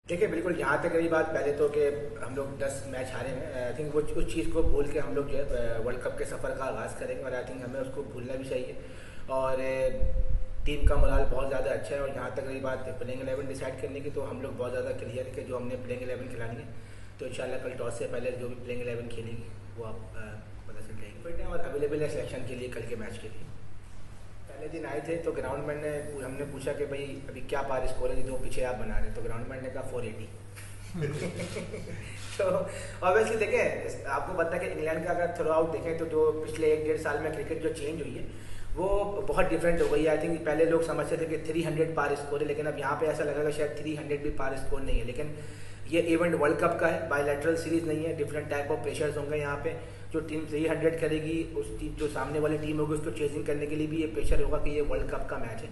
देखिए बिल्कुल, यहाँ तक रही बात पहले तो कि हम लोग 10 मैच हारे हैं। आई थिंक वो उस चीज़ को भूल के हम लोग जो है वर्ल्ड कप के सफ़र का आगाज़ करेंगे और आई थिंक हमें उसको भूलना भी चाहिए। और टीम का मोराल बहुत ज़्यादा अच्छा है। और यहाँ तक रही बात प्लेइंग 11 डिसाइड करने की, तो हम लोग बहुत ज़्यादा क्लियर है कि जो हमने प्लेइंग 11 खिलानी है, तो इंशाल्लाह कल टॉस से पहले जो भी प्लेइंग 11 खेलेगी वो आप पता चल जाएगी। फिट है और अवेलेबल है सिलेक्शन के लिए कल के मैच के लिए। पहले दिन आए थे तो ग्राउंड मैन ने हमने पूछा कि भाई अभी क्या पार स्कोर है जो पीछे आप बना रहे हैं, तो ग्राउंड मैन ने कहा 480। तो ऑब्वियसली देखें, आपको पता है कि इंग्लैंड का अगर थ्रू आउट देखें तो जो पिछले 1-1.5 साल में क्रिकेट जो चेंज हुई है वो बहुत डिफरेंट हो गई है। आई थिंक पहले लोग समझते थे कि 300 पार स्कोर है, लेकिन अब यहाँ पे ऐसा लगा कि शायद 300 भी पार स्कोर नहीं है। लेकिन ये इवेंट वर्ल्ड कप का है, बायलैटरल सीरीज नहीं है, डिफरेंट टाइप ऑफ प्रेशर्स होंगे यहाँ पे। जो टीम 300 करेगी उस टीम जो सामने वाली टीम होगी उसको चेजिंग करने के लिए भी ये प्रेशर होगा कि ये वर्ल्ड कप का मैच है।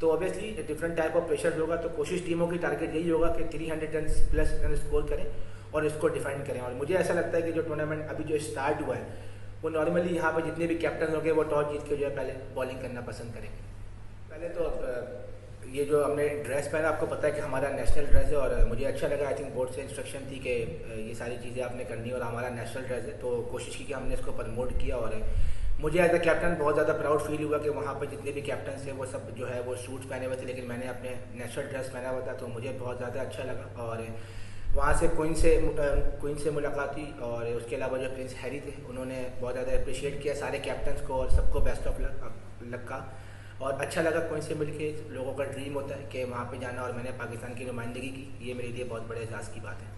तो obviously different type of pressure होगा, तो कोशिश टीमों की टारगेट यही होगा कि 300 रन प्लस रन स्कोर करें और इसको डिफेंड करें। और मुझे ऐसा लगता है कि जो टूर्नामेंट अभी जो स्टार्ट हुआ है वो नॉर्मली यहाँ पर जितने भी कैप्टन होंगे वो टॉस जीत के जो है पहले बॉलिंग करना पसंद करेंगे। पहले तो ये जो हमने ड्रेस पहना, आपको पता है कि हमारा नेशनल ड्रेस है और मुझे अच्छा लगा। आई थिंक बोर्ड से इंस्ट्रक्शन थी कि ये सारी चीज़ें आपने करनी और हमारा नेशनल ड्रेस है, तो कोशिश की कि हमने इसको प्रमोट किया। और मुझे एज अ कैप्टन बहुत ज़्यादा प्राउड फील हुआ कि वहाँ पर जितने भी कैप्टन थे वो सब जो है वो सूट्स पहने हुए थे, लेकिन मैंने अपने नेशनल ड्रेस पहना हुआ था, तो मुझे बहुत ज़्यादा अच्छा लगा। और वहाँ से क्वीन से मुलाकात हुई और उसके अलावा जो प्रिंस हैरी थे उन्होंने बहुत ज़्यादा अप्रिशिएट किया सारे कैप्टन्स को और सबको बेस्ट ऑफ लक का। और अच्छा लगा क्वीन से मिलके। लोगों का ड्रीम होता है कि वहाँ पे जाना और मैंने पाकिस्तान की नुमाइंदगी की, ये मेरे लिए बहुत बड़े एजाज़ की बात है।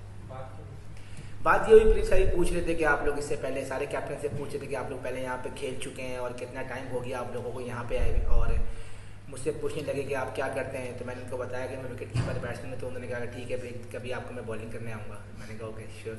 बात ये हुई, प्रिंस हैरी पूछ रहे थे कि आप लोग इससे पहले सारे कैप्टन से पूछ रहे थे कि आप लोग पहले यहाँ पे खेल चुके हैं और कितना टाइम हो गया आप लोगों को यहाँ पे आए हुए, और मुझसे पूछने लगे कि आप क्या करते हैं। तो मैंने उनको बताया कि मैं विकेट कीपर बैट्समैन हूँ, तो उन्होंने कहा ठीक है भाई कभी आपको मैं बॉलिंग करने आऊँगा। मैंने कहा ओके श्योर।